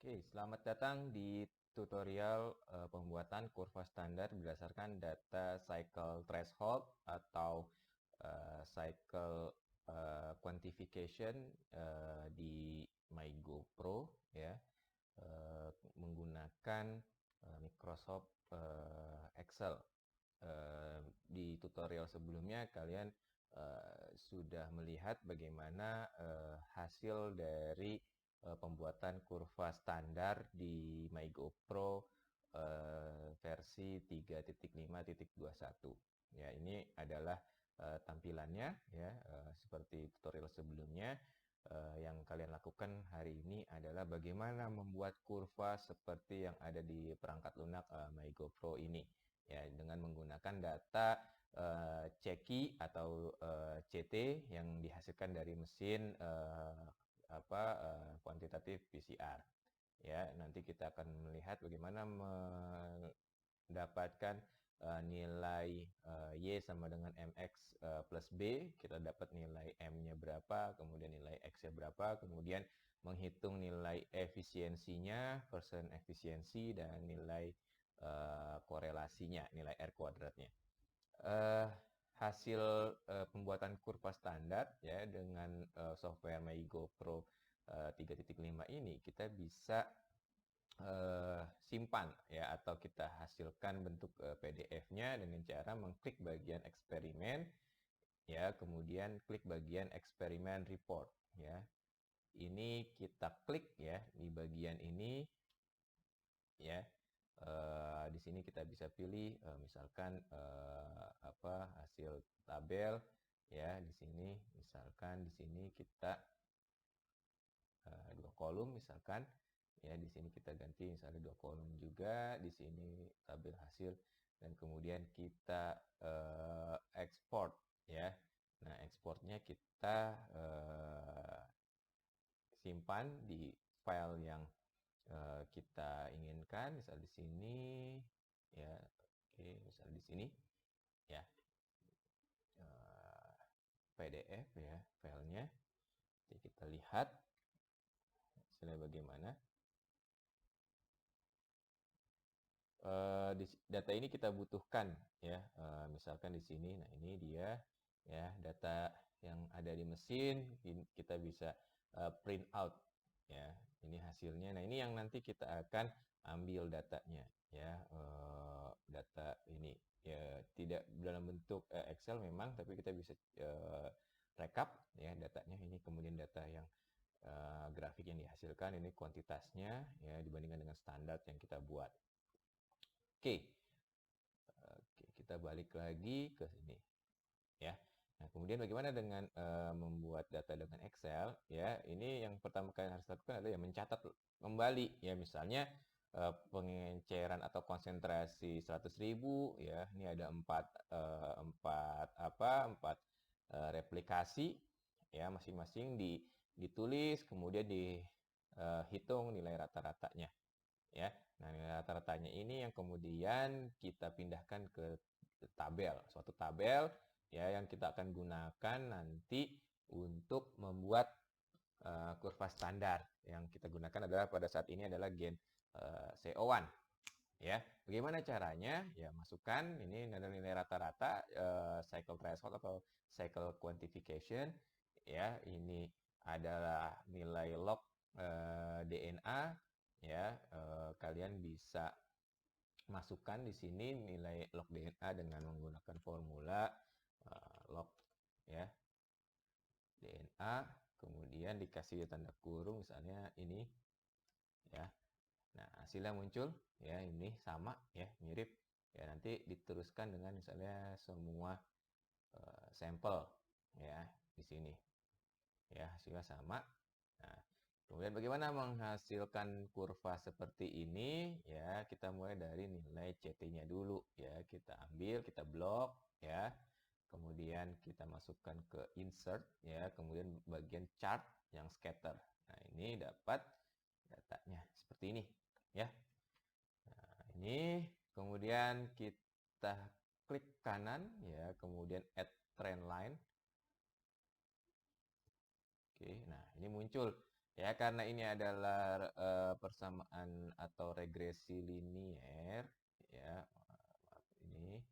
Oke, selamat datang di tutorial pembuatan kurva standar berdasarkan data cycle threshold atau cycle quantification di MyGoPro ya, menggunakan Microsoft Excel. Di tutorial sebelumnya kalian sudah melihat bagaimana hasil dari pembuatan kurva standar di MyGoPro versi 3.5.21. Ya, ini adalah tampilannya ya, seperti tutorial sebelumnya. Yang kalian lakukan hari ini adalah bagaimana membuat kurva seperti yang ada di perangkat lunak MyGoPro ini ya, dengan menggunakan data ceki atau CT yang dihasilkan dari mesin kuantitatif PCR. Ya, nanti kita akan melihat bagaimana mendapatkan nilai Y sama dengan MX plus B. Kita dapat nilai M-nya berapa, kemudian nilai X-nya berapa, kemudian menghitung nilai efisiensinya, persen efisiensi, dan nilai korelasinya, nilai R kuadratnya. Hasil pembuatan kurva standar ya dengan software MyGoPro 3.5 ini kita bisa simpan ya, atau kita hasilkan bentuk PDF-nya dengan cara mengklik bagian eksperimen ya, kemudian klik bagian eksperimen report ya. Ini kita klik ya di bagian ini ya. Di sini kita bisa pilih misalkan hasil tabel ya. Di sini misalkan di sini kita dua kolom misalkan ya. Di sini kita ganti misalnya dua kolom juga, di sini tabel hasil, dan kemudian kita ekspor ya. Nah, ekspornya kita simpan di file yang kita inginkan, misal di sini ya. Oke, misal di sini ya, PDF ya filenya. Jadi kita lihat hasilnya bagaimana. Data ini kita butuhkan ya, misalkan di sini. Nah, ini dia ya, data yang ada di mesin. Kita bisa print out ya, ini hasilnya. Nah, ini yang nanti kita akan ambil datanya ya. Data ini ya tidak dalam bentuk Excel memang, tapi kita bisa rekap ya datanya. Ini kemudian data yang grafik yang dihasilkan, ini kuantitasnya ya dibandingkan dengan standar yang kita buat. Oke, kita balik lagi ke sini ya. Nah, kemudian bagaimana dengan membuat data dengan Excel ya? Ini yang pertama kali harus lakukan adalah ya mencatat kembali ya, misalnya pengenceran atau konsentrasi 100.000 ya. Ini ada empat replikasi ya, masing-masing ditulis, kemudian dihitung nilai rata-ratanya ya. Nah, nilai rata-ratanya ini yang kemudian kita pindahkan ke tabel, suatu tabel ya, yang kita akan gunakan nanti untuk membuat kurva standar. Yang kita gunakan adalah pada saat ini adalah gen CO1 ya. Bagaimana caranya? Ya, masukkan ini adalah nilai rata-rata cycle threshold atau cycle quantification ya. Ini adalah nilai log DNA ya. Kalian bisa masukkan di sini nilai log DNA dengan menggunakan formula log ya DNA, kemudian dikasih tanda kurung misalnya ini ya. Nah, hasilnya muncul ya, ini sama ya, mirip ya. Nanti diteruskan dengan misalnya semua sampel ya di sini ya, hasilnya sama. Nah, kemudian bagaimana menghasilkan kurva seperti ini ya? Kita mulai dari nilai CT-nya dulu ya. Kita ambil, kita blok ya. Kemudian kita masukkan ke insert ya, kemudian bagian chart yang scatter. Nah, ini dapat datanya seperti ini ya. Nah, ini kemudian kita klik kanan ya, kemudian add trend line. Oke, nah ini muncul Ya, karena ini adalah persamaan atau regresi linier, ya. Maaf ini.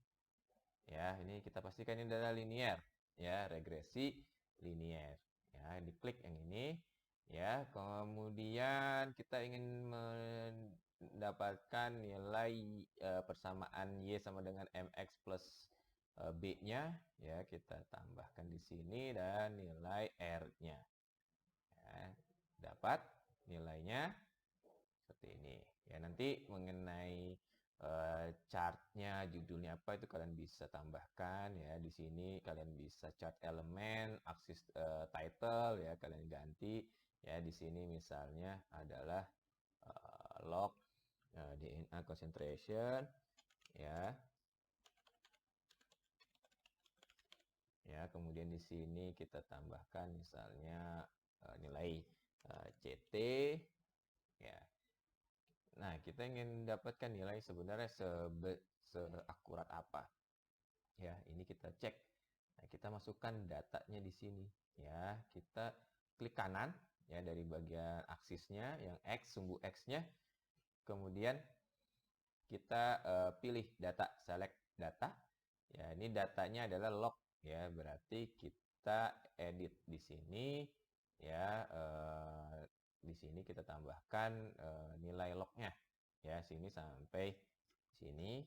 Ya, ini kita pastikan ini adalah linier, ya, regresi linier. Ya, diklik yang ini, ya. Kemudian kita ingin mendapatkan nilai persamaan Y sama dengan MX plus B-nya, ya, kita tambahkan di sini dan nilai R-nya. Ya, dapat nilainya seperti ini. Ya, nanti mengenai chartnya, judulnya apa itu kalian bisa tambahkan ya. Di sini kalian bisa chart elemen, aksis title ya kalian ganti ya. Di sini misalnya adalah log DNA concentration ya. Ya, kemudian di sini kita tambahkan misalnya nilai CT ya. Nah, kita ingin dapatkan nilai sebenarnya seakurat apa. Ya, ini kita cek. Nah, kita masukkan datanya di sini. Ya, kita klik kanan ya dari bagian aksisnya yang X, sumbu X-nya. Kemudian kita pilih data, select data. Ya, ini datanya adalah log ya, berarti kita edit di sini ya. Di sini kita tambahkan nilai lognya ya, sini sampai sini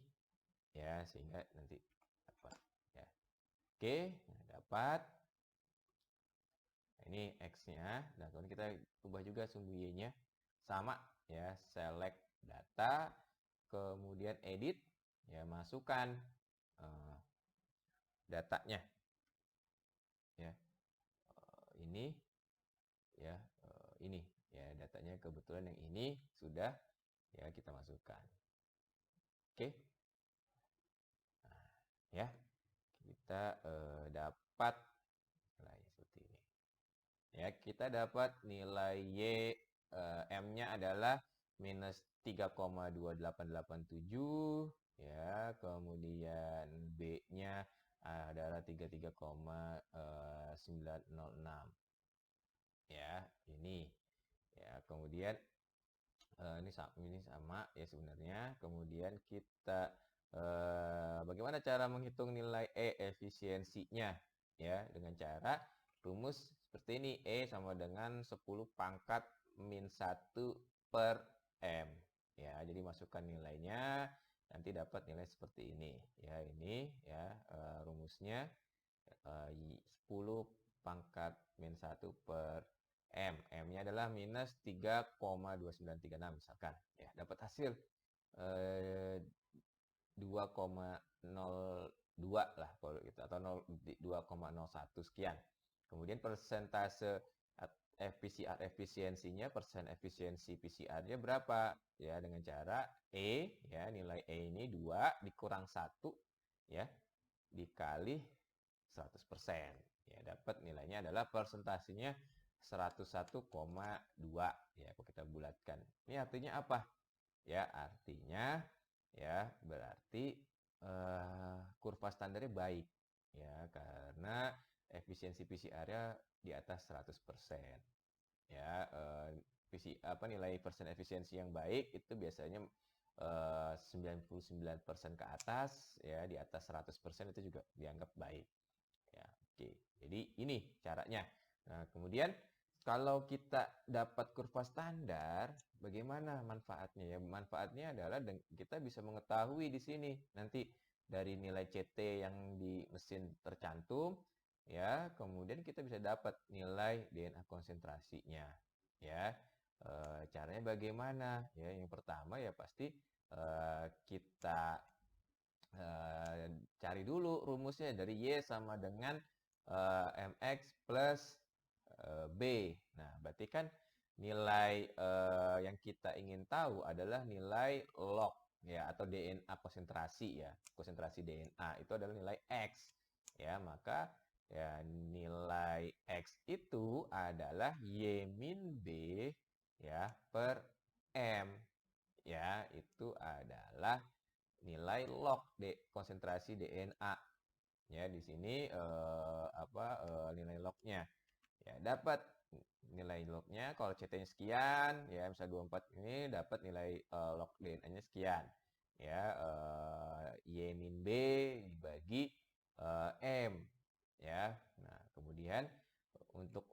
ya, sehingga nanti dapat ya. Oke, nah, dapat. Nah, ini X-nya. Nah, kemudian kita ubah juga sumbu Y-nya sama ya, select data, kemudian edit ya, masukkan datanya ya. Ini ya, ini ya, datanya kebetulan yang ini sudah ya kita masukkan. Oke. Nah, ya, kita dapat nilai seperti ini. Ya, kita dapat nilai Y M-nya adalah minus 3,2887 ya, kemudian B-nya adalah 33,906 ya, ini ya. Kemudian ini sama ya sebenarnya. Kemudian kita bagaimana cara menghitung nilai E efisiensinya ya, dengan cara rumus seperti ini. E sama dengan 10 pangkat min 1 per M ya. Jadi masukkan nilainya, nanti dapat nilai seperti ini ya. Ini ya rumusnya 10 pangkat min 1 per M. M-nya adalah minus 3,2936 misalkan. Ya, dapat hasil 2,02 lah kalau gitu, atau 2,01 sekian. Kemudian persentase PCR efisiensinya, persen efisiensi PCR-nya berapa? Ya, dengan cara E ya, nilai E ini 2 dikurang 1 ya, dikali 100%. Ya, dapat nilainya adalah persentasenya 101,2 ya, kalau kita bulatkan. Ini artinya apa? Ya, artinya ya berarti kurva standarnya baik ya, karena efisiensi PCR-nya di atas 100%. Ya, nilai persen efisiensi yang baik itu biasanya 99% ke atas ya, di atas 100% itu juga dianggap baik. Ya, oke. Jadi ini caranya. Nah, kemudian kalau kita dapat kurva standar, bagaimana manfaatnya? Ya, manfaatnya adalah kita bisa mengetahui di sini nanti dari nilai CT yang di mesin tercantum, ya, kemudian kita bisa dapat nilai DNA konsentrasinya, ya. Caranya bagaimana? Ya, yang pertama ya pasti kita cari dulu rumusnya dari Y sama dengan MX plus B. Nah, berarti kan nilai yang kita ingin tahu adalah nilai log ya, atau DNA konsentrasi ya. Konsentrasi DNA itu adalah nilai X. Ya, maka ya nilai X itu adalah Y min B ya per M. Ya, itu adalah nilai log konsentrasi DNA ya. Di sini nilai lognya ya, dapat nilai lognya. Kalau CT-nya sekian, ya misalnya 24 ini dapat nilai log DNA-nya sekian. Ya, Y min B dibagi M. Ya, nah kemudian untuk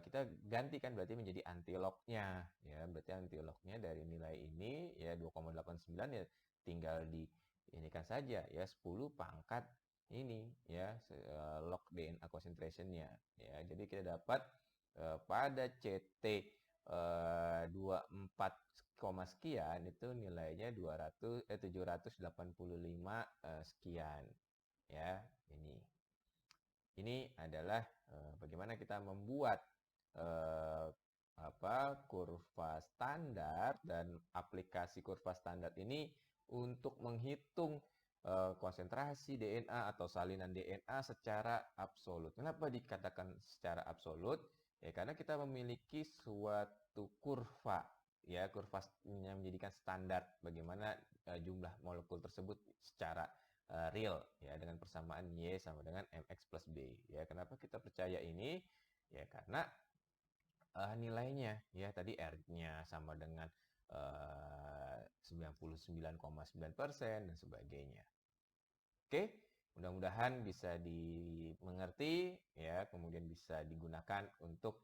kita gantikan berarti menjadi antilognya. Ya, berarti antilognya dari nilai ini ya 2,89 ya tinggal di ini kan saja ya 10 pangkat ini ya log DNA concentration-nya ya. Jadi kita dapat pada CT 24, sekian itu nilainya 785 sekian ya. Ini adalah bagaimana kita membuat eh, kurva standar dan aplikasi kurva standar ini untuk menghitung konsentrasi DNA atau salinan DNA secara absolut. Kenapa dikatakan secara absolut? Ya karena kita memiliki suatu kurva, ya kurva yang menjadikan standar bagaimana jumlah molekul tersebut secara real ya dengan persamaan Y sama dengan MX plus B. Ya, kenapa kita percaya ini? Ya karena nilainya ya tadi R-nya sama dengan 99,9% dan sebagainya. Oke, mudah-mudahan bisa dimengerti ya, kemudian bisa digunakan untuk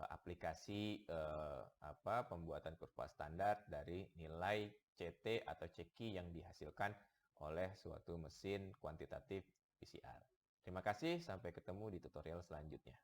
aplikasi pembuatan kurva standar dari nilai CT atau CQ yang dihasilkan oleh suatu mesin kuantitatif PCR. Terima kasih, sampai ketemu di tutorial selanjutnya.